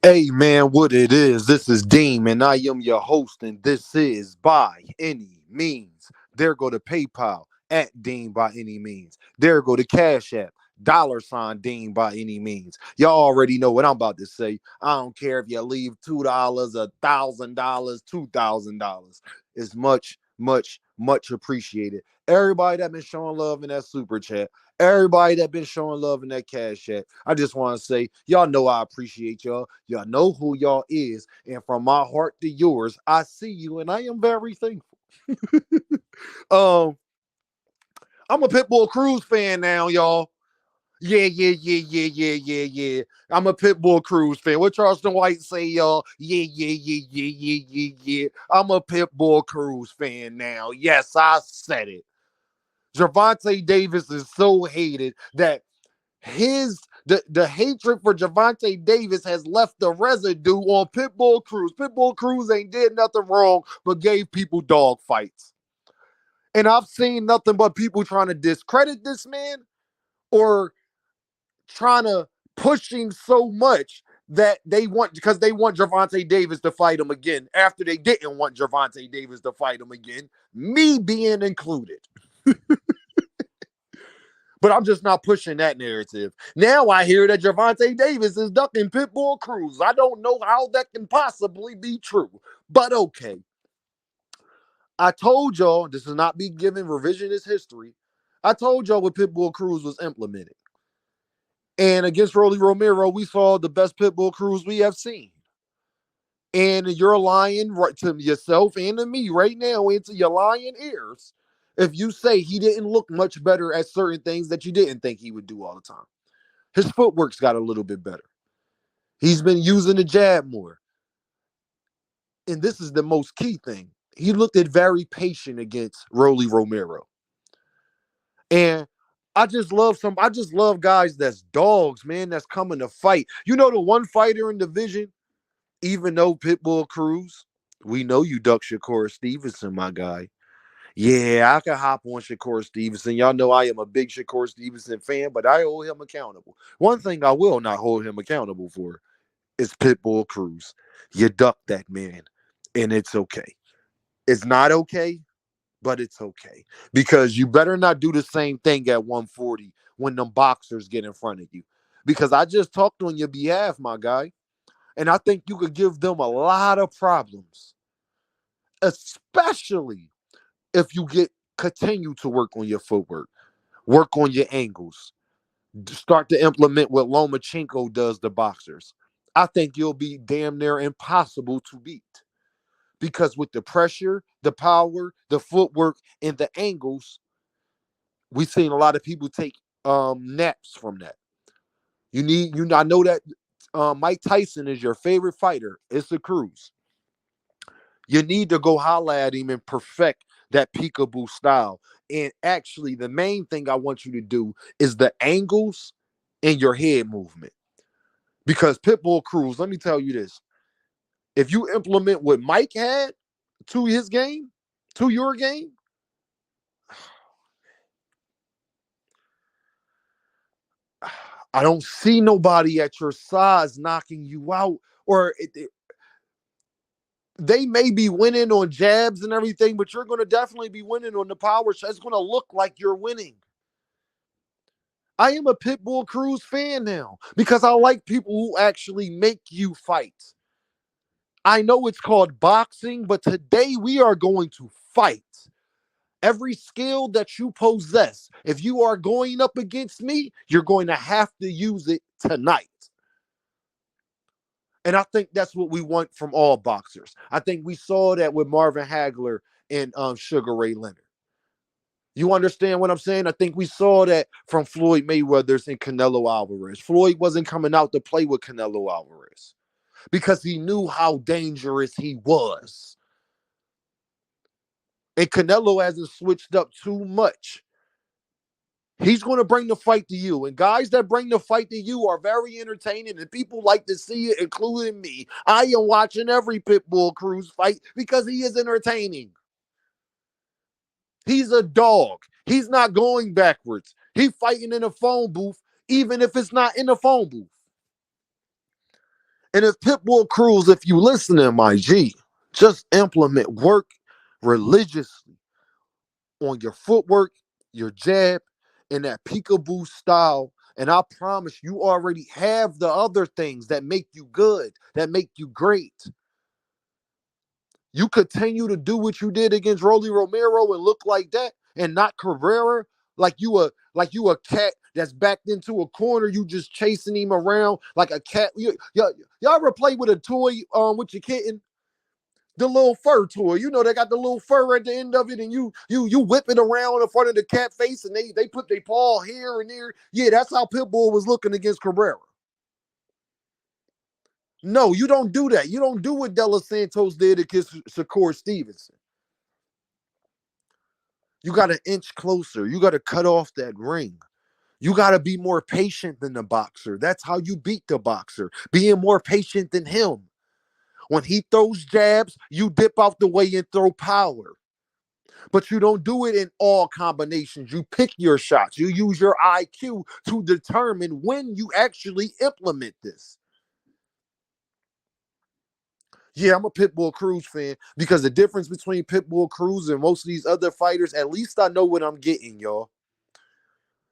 Hey man, what it is? This is Dean, and I am your host, and this is By Any Means. There go to PayPal at Dean by any means. There go to Cash App, $ Dean by any means. Y'all already know what I'm about to say. I don't care if you leave $2, $1,000, $2,000. It's much appreciated. Everybody that been showing love in that super chat. Everybody that been showing love in that cash app. I just want to say, y'all know I appreciate y'all. Y'all know who y'all is. And from my heart to yours, I see you and I am very thankful. um, I'm a Pitbull Cruz fan now, y'all. Yeah. I'm a Pitbull Cruz fan. What Charleston White say, y'all? Yeah. I'm a Pitbull Cruz fan now. Yes, I said it. Gervonta Davis is so hated that the hatred for Gervonta Davis has left the residue on Pitbull Cruz. Pitbull Cruz ain't did nothing wrong but gave people dog fights. And I've seen nothing but people trying to discredit this man or trying to push him so much that they want Gervonta Davis to fight him again after they didn't want Gervonta Davis to fight him again, me being included. But I'm just not pushing that narrative. Now I hear that Gervonta Davis is ducking Pitbull Cruz. I don't know how that can possibly be true, but okay. I told y'all, this is not be given revisionist history. I told y'all what Pitbull Cruz was implementing. And against Rolly Romero, we saw the best Pitbull Cruz we have seen. And you're lying right to yourself and to me right now into your lying ears if you say he didn't look much better at certain things that you didn't think he would do all the time. His footwork's got a little bit better. He's been using the jab more. And this is the most key thing. He looked at very patient against Rolly Romero. And I just love guys that's dogs, man, that's coming to fight. You know the one fighter in the division, even though Pitbull Cruz, we know you duck Shakurstevenson, my guy. Yeah, I can hop on Shakurstevenson. Y'all know I am a big Shakurstevenson fan, but I hold him accountable. One thing I will not hold him accountable for is Pitbull Cruz. You duck that man, and it's okay. It's not okay, but it's okay. Because you better not do the same thing at 140 when them boxers get in front of you. Because I just talked on your behalf, my guy, and I think you could give them a lot of problems, especially if you continue to work on your footwork, work on your angles, start to implement what Lomachenko does to boxers. I think you'll be damn near impossible to beat because with the pressure, the power, the footwork, and the angles, we've seen a lot of people take naps from that. I know that Mike Tyson is your favorite fighter. It's a Cruz. You need to go holla at him and perfect that peekaboo style. And actually, the main thing I want you to do is the angles and your head movement. Because Pitbull Cruz, let me tell you this. If you implement what Mike had to his game, to your game, I don't see nobody at your size knocking you out. Or they may be winning on jabs and everything, but you're going to definitely be winning on the power shot. It's going to look like you're winning. I am a Pitbull Cruz fan now because I like people who actually make you fight. I know it's called boxing, but today we are going to fight. Every skill that you possess, if you are going up against me, you're going to have to use it tonight. And I think that's what we want from all boxers. I think we saw that with Marvin Hagler and Sugar Ray Leonard. You understand what I'm saying? I think we saw that from Floyd Mayweather's and Canelo Alvarez. Floyd wasn't coming out to play with Canelo Alvarez because he knew how dangerous he was. And Canelo hasn't switched up too much. He's going to bring the fight to you. And guys that bring the fight to you are very entertaining, and people like to see it, including me. I am watching every Pitbull Cruz fight because he is entertaining. He's a dog. He's not going backwards. He's fighting in a phone booth, even if it's not in a phone booth. And if Pitbull Cruz, if you listen to my G, just implement work religiously on your footwork, your jab, and that peekaboo style. And I promise you already have the other things that make you good, that make you great. You continue to do what you did against Rolly Romero and look like that, and not Cabrera, like you a cat that's backed into a corner. You just chasing him around like a cat. Y'all ever play with a toy with your kitten? The little fur toy. You know they got the little fur at the end of it, and you whip it around in front of the cat face, and they put their paw here and there. Yeah, that's how Pitbull was looking against Cabrera. No, you don't do that. You don't do what De Los Santos did against Shakurstevenson. You got to inch closer. You got to cut off that ring. You got to be more patient than the boxer. That's how you beat the boxer. Being more patient than him. When he throws jabs, you dip out the way and throw power. But you don't do it in all combinations. You pick your shots. You use your IQ to determine when you actually implement this. Yeah, I'm a Pitbull Cruz fan because the difference between Pitbull Cruz and most of these other fighters, at least I know what I'm getting, y'all.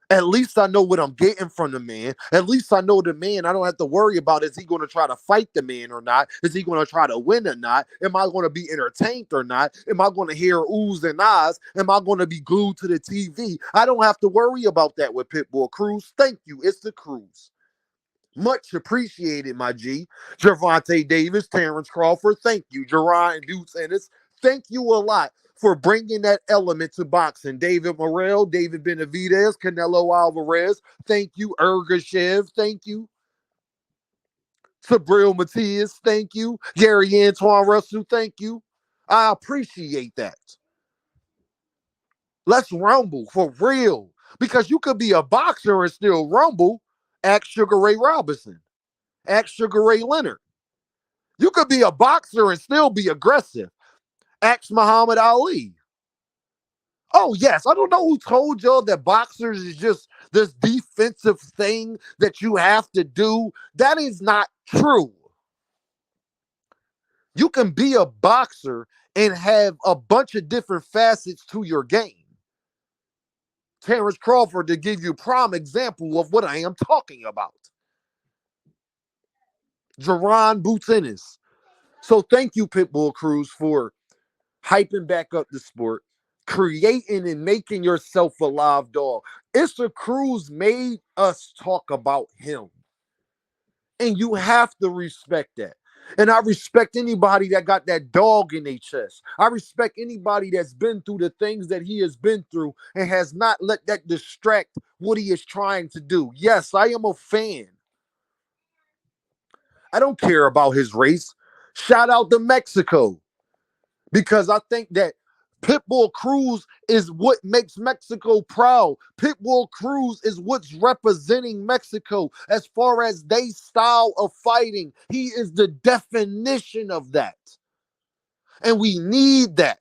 At least I know what I'm getting from the man. At least I know the man. I don't have to worry about is he going to try to fight the man or not? Is he going to try to win or not? Am I going to be entertained or not? Am I going to hear oohs and ahs? Am I going to be glued to the TV? I don't have to worry about that with Pitbull Cruz. Thank you. It's the Cruz. Much appreciated, my G. Gervonta Davis, Terrence Crawford, thank you. Jerron and Deuce Ennis, thank you a lot for bringing that element to boxing. David Morrell, David Benavidez, Canelo Alvarez, thank you. Ergashev, thank you. Sabril Matias, thank you. Gary Antoine Russell, thank you. I appreciate that. Let's rumble for real. Because you could be a boxer and still rumble. Ask Sugar Ray Robinson. Ask Sugar Ray Leonard. You could be a boxer and still be aggressive. Ask Muhammad Ali. Oh, yes. I don't know who told y'all that boxers is just this defensive thing that you have to do. That is not true. You can be a boxer and have a bunch of different facets to your game. Terrence Crawford to give you a prime example of what I am talking about. Jerron Boots Ennis. So thank you, Pitbull Cruz, for hyping back up the sport, creating and making yourself a live dog. Issa Cruz made us talk about him. And you have to respect that. And I respect anybody that got that dog in their chest. I respect anybody that's been through the things that he has been through and has not let that distract what he is trying to do. Yes, I am a fan. I don't care about his race. Shout out to Mexico. Because I think that Pitbull Cruz is what makes Mexico proud. Pitbull Cruz is what's representing Mexico as far as their style of fighting. He is the definition of that. And we need that.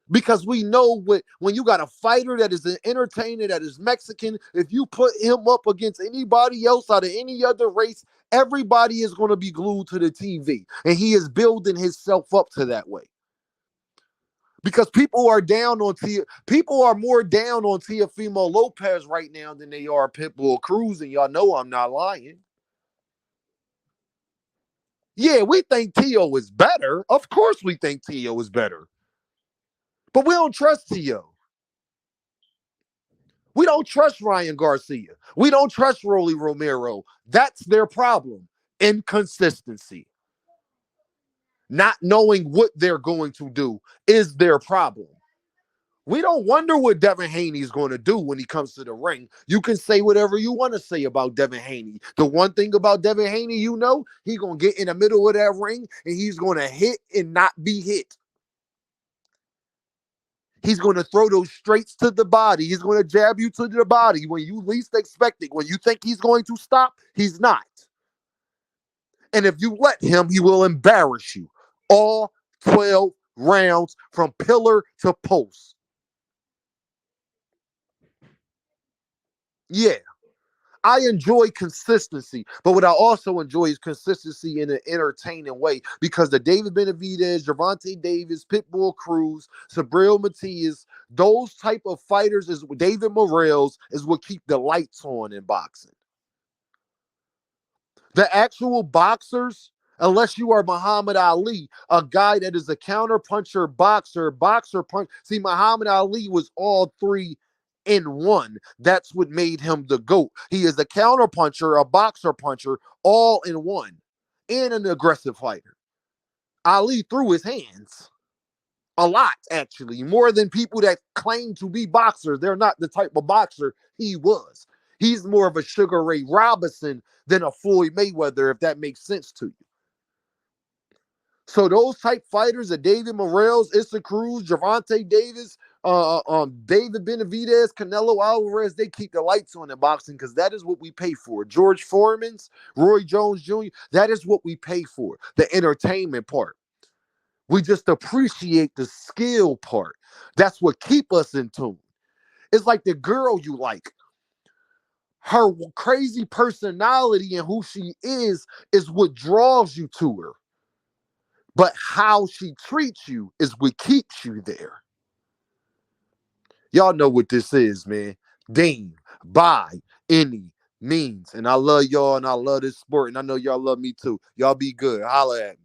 Because we know when you got a fighter that is an entertainer, that is Mexican, if you put him up against anybody else out of any other race, everybody is going to be glued to the TV. And he is building himself up to that way. Because people are more down on Teofimo Lopez right now than they are Pitbull Cruz, and y'all know I'm not lying. Yeah, we think Tio is better. Of course we think Tio is better. But we don't trust Tio. We don't trust Ryan Garcia. We don't trust Rolly Romero. That's their problem. Inconsistency. Not knowing what they're going to do is their problem. We don't wonder what Devin Haney is going to do when he comes to the ring. You can say whatever you want to say about Devin Haney. The one thing about Devin Haney, he's going to get in the middle of that ring and he's going to hit and not be hit. He's going to throw those straights to the body. He's going to jab you to the body when you least expect it. When you think he's going to stop, he's not. And if you let him, he will embarrass you. All 12 rounds from pillar to post. Yeah. I enjoy consistency, but what I also enjoy is consistency in an entertaining way because the David Benavidez, Gervonta Davis, Pitbull Cruz, Sabril Matias, those type of fighters is David Morales is what keep the lights on in boxing. The actual boxers, unless you are Muhammad Ali, a guy that is a counter puncher, boxer punch. See, Muhammad Ali was all three in one. That's what made him the GOAT. He is a counter puncher, a boxer puncher, all in one, and an aggressive fighter. Ali threw his hands a lot, actually, more than people that claim to be boxers. They're not the type of boxer he was. He's more of a Sugar Ray Robinson than a Floyd Mayweather, if that makes sense to you. So those type fighters, the David Morales, Issa Cruz, Gervonta Davis, David Benavidez, Canelo Alvarez, they keep the lights on in boxing because that is what we pay for. George Foreman's, Roy Jones Jr., that is what we pay for, the entertainment part. We just appreciate the skill part. That's what keep us in tune. It's like the girl you like. Her crazy personality and who she is what draws you to her. But how she treats you is what keeps you there. Y'all know what this is, man. Dean, by any means. And I love y'all and I love this sport. And I know y'all love me too. Y'all be good. Holla at me.